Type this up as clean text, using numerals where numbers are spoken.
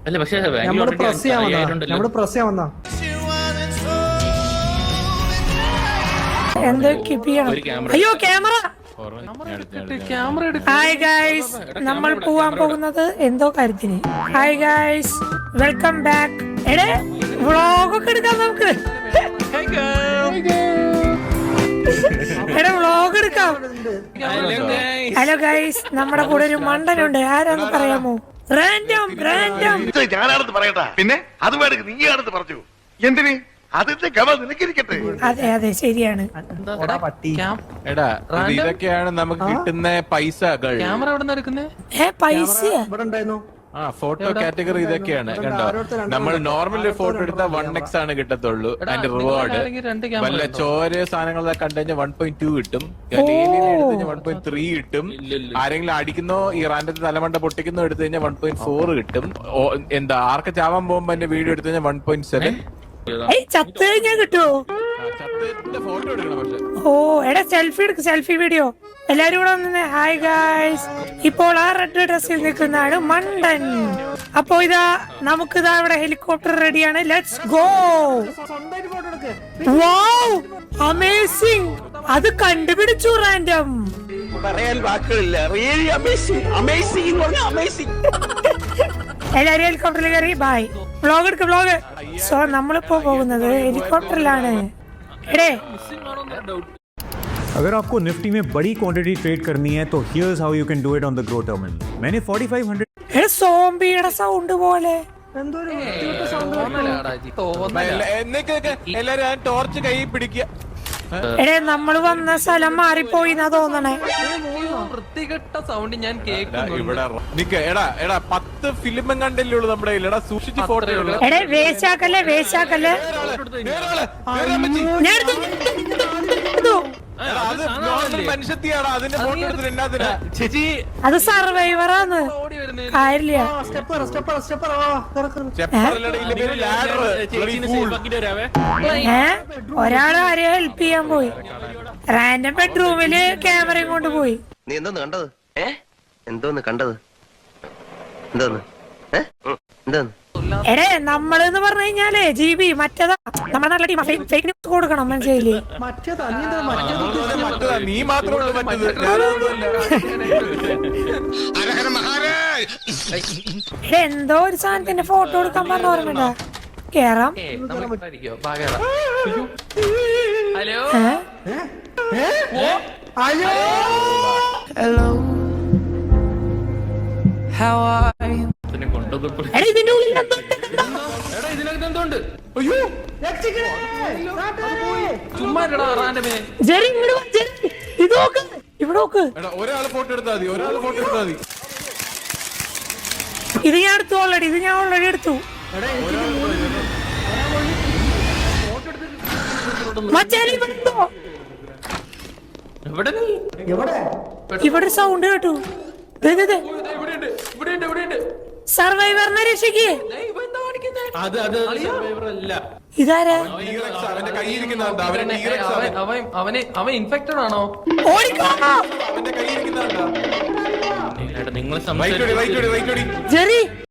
അല്ല പക്ഷേ നമ്മുടെ പ്രസ് ചെയ്യാൻ വന്നാ എന്ത് കീപ്പ് ചെയ്യണം? അയ്യോ ക്യാമറ. ഹായ് ഗൈസ്, നമ്മൾ പോവാൻ പോകുന്നത് എന്തോ കാര്യത്തിന്. Hi guys, welcome back. എടേ വ്ളോഗൊക്കെ എടുക്കാം നമുക്ക്. എടാ വ്ളോഗ് എടുക്കാം. ഹലോ ഗൈസ്, നമ്മുടെ കൂടെ ഒരു മണ്ടനുണ്ട്. ആരാന്ന് പറയാമോ? റാൻഡം. ഞാനാണെന്ന് പറയട്ടാ, പിന്നെ അത് വേണമെങ്കിൽ നീയാണെന്ന് പറഞ്ഞു. എന്തിന്? അതിന്റെ ഗമ നിനക്കിരിക്കട്ടെ. അതെ ശരിയാണ്. എടാ ഇതൊക്കെയാണ് നമുക്ക് കിട്ടുന്ന പൈസകൾ. ക്യാമറ എവിടെ നിന്ന് എടുക്കുന്നേ? പൈസ ഇവിടെ ഉണ്ടായിരുന്നു. ഫോട്ടോ കാറ്റഗറി ഇതൊക്കെയാണ്. കണ്ടോ, നമ്മൾ നോർമൽ ഫോട്ടോ എടുത്താൽ 1x ആണ് കിട്ടത്തുള്ളൂ. അതിന്റെ റിവാർഡ് വല്ല ചോര സാധനങ്ങളൊക്കെ കണ്ടു കഴിഞ്ഞാൽ 1.2 കിട്ടും. എടുത്തു കഴിഞ്ഞാൽ 1.3 കിട്ടും. ആരെങ്കിലും അടിക്കുന്നോ ഈ റാൻഡത്തെ തലമണ്ട പൊട്ടിക്കുന്നോ എടുത്തു കഴിഞ്ഞാൽ 1.4 കിട്ടും. എന്താ ആർക്ക് ചാവാൻ പോകുമ്പോ എന്റെ വീഡിയോ എടുത്തു കഴിഞ്ഞാൽ 1.7. ചത്ത് കഴിഞ്ഞാ കിട്ടുമോ? ഫോട്ടോ എടുക്കണം പക്ഷെ. ഓ എടാ സെൽഫി വീഡിയോ എല്ലാരും കൂടെ വന്നേ. ഹായ് ഗായ്സ്, ഇപ്പോൾ ആ റെഡ് ഡ്രസ്സിൽ നിൽക്കുന്നതാണ് മണ്ടൻ. അപ്പൊ ഇതാ നമുക്കിതാ ഇവിടെ ഹെലികോപ്റ്റർ റെഡിയാണ്. Let's go. Wow, amazing. അത് കണ്ടുപിടിച്ചു റാൻഡം. പറയാൻ വാക്കുകളില്ല. Really amazing. എല്ലാരും ഹെലികോപ്റ്ററിൽ കയറി. ബൈ. വ്ലോഗ് എടുക്ക വ്ലോഗ്. സോ നമ്മളിപ്പോ പോകുന്നത് ഹെലികോപ്റ്ററിലാണ്. എടേ अगर आपको निफ्टी में बड़ी क्वांटिटी ट्रेड करनी है तो here's how you can do it on the Groww terminal. मैंने 4500 സോംബിയുടെ സൗണ്ട് പോലെ എല്ലാരും ടോർച്ച് കൈ പിടിക്കുക. എടേ നമ്മള് വന്ന സ്ഥലം മാറിപ്പോയി എന്നാ തോന്നണേ. വൃത്തികെട്ട സൗണ്ട് ഞാൻ കേൾക്കുന്നു. ഇവിടെ നിക്ക. എടാ 10 ഫിലിമും കണ്ടല്ലേ ഉള്ളൂ നമ്മുടെ കയ്യിൽ. എടാ സൂക്ഷിച്ച് ഫോട്ടോ എടുക്കണം. എടേ വേശാക്കല്ലേ. ഞാൻ എടുത്തു. മനുഷ്യത്തിയാടാ അതിന്റെ ഫോട്ടോ എടുത്തിട്ട് എന്നാ ചേച്ചി അത് സർവൈവറാന്ന് കാര്യമില്ല. ഒരാള് ആരെയോ ഹെൽപ്പ് ചെയ്യാൻ പോയി. റാൻഡം ബെഡ്റൂമില് ക്യാമറയും കൊണ്ട് പോയി. നീ എന്തോന്ന് കണ്ടത്? എന്തോന്ന് കണ്ടത്? എന്തോന്ന്? എടേ നമ്മളെന്ന് പറഞ്ഞു കഴിഞ്ഞാലേ GB മറ്റേതാ നമ്മുടെ നാട്ടിലെ ടീം ഫേക്ക് ന്യൂസ് കൊടുക്കണം മനസ്സിലായില്ലേ? നീ മാത്രമേ എന്തോ ഒരു സാധനത്തിന്റെ ഫോട്ടോ എടുക്കാൻ പറഞ്ഞ ഓർമ്മ കേറാം. ഹലോ ഇതിന്റെ ഉള്ളിൽ ഒരാള് ഫോട്ടോ എടുത്താൽ മതി. ഇത് ഞാൻ എടുത്തു ഓൾറെഡി. എടുത്തു. ഇവിടെ സൗണ്ട് കേട്ടു. സർവൈവറിനെ രക്ഷിക്കേ. ഇതാരാ? അവൻ ഇൻഫെക്റ്റഡ് ആണോ? ജെറി